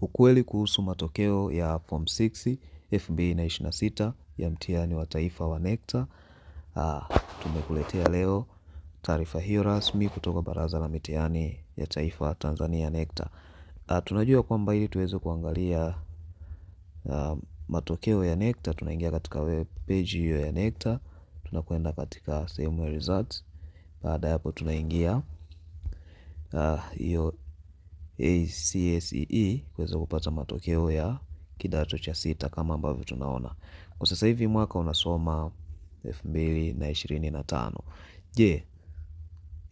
Ukweli kuhusu matokeo ya Form 6 2026 ya mtihani wa taifa wa NECTA. Tumekuletea leo taarifa hiyo rasmi kutoka Baraza la Mitihani ya Taifa Tanzania NECTA. Tunajua kwamba ili tuweze kuangalia matokeo ya NECTA, tunaingia katika web page hiyo ya NECTA, tunakwenda katika sehemu ya results. Baada hapo tunaingia hiyo ACSEE kuweza kupata matokeo ya kidato cha sita kama ambavyo tunaona. Kwa sasa hivi mwaka unasoma 2025. Je,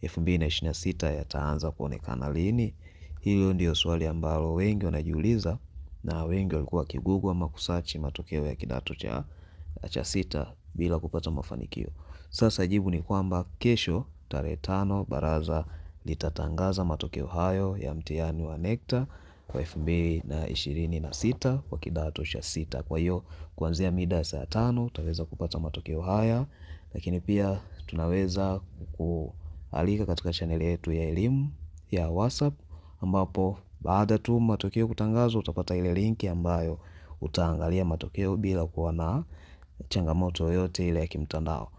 2026 yataanza kuonekana lini? Hilo ndio swali ambalo wengi wanajiuliza, na wengi walikuwa wakigoogle ama kusearch matokeo ya kidato cha sita bila kupata mafanikio. Sasa jibu ni kwamba kesho tarehe 5 baraza litatangaza matokeo hayo ya mtihani wa NECTA kwa 2026 kwa kidato cha sita. Kwa hiyo kuanzia mida ya saa 5 utaweza kupata matokeo haya, lakini pia tunaweza kualika katika channel yetu ya elimu ya WhatsApp, ambapo baada tu matokeo kutangazwa utapata ile linki ambayo utaangalia matokeo bila kuwa na changamoto yoyote ile ya kimtandao.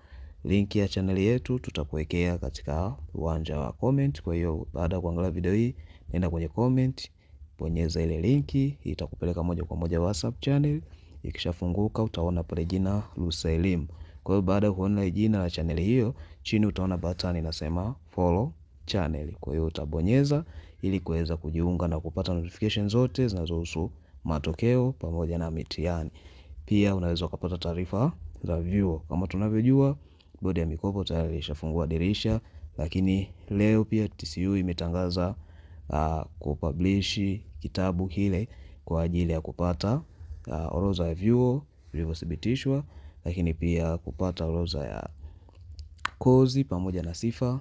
Linki ya channel yetu tutakuwekea katika uwanja wa comment. Kwa hiyo baada ya kuangalia video hii, nenda kwenye comment, bonyeza ile linki, itakupeleka moja kwa moja WhatsApp channel. Ikishafunguka utaona pale jina Lusa Elimu. Kwa hiyo baada ya kuona jina la channel hiyo, chini utaona button inasema follow channel. Kwa hiyo utabonyeza ili kuweza kujiunga na kupata notification zote zinazohusu matokeo pamoja na mitihani. Pia unaweza kupata taarifa za vyuo. Kama tunavyojua, bodi ya mikopo tayari ilishafungua dirisha, lakini leo pia TCU imetangaza kupublish kitabu kile kwa ajili ya kupata orodha ya vyuo vilivyothibitishwa, lakini pia kupata orodha ya kozi pamoja na sifa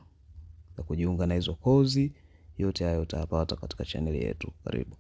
za kujiunga na hizo kozi. Yote hayo utayapata katika channel yetu. Karibu.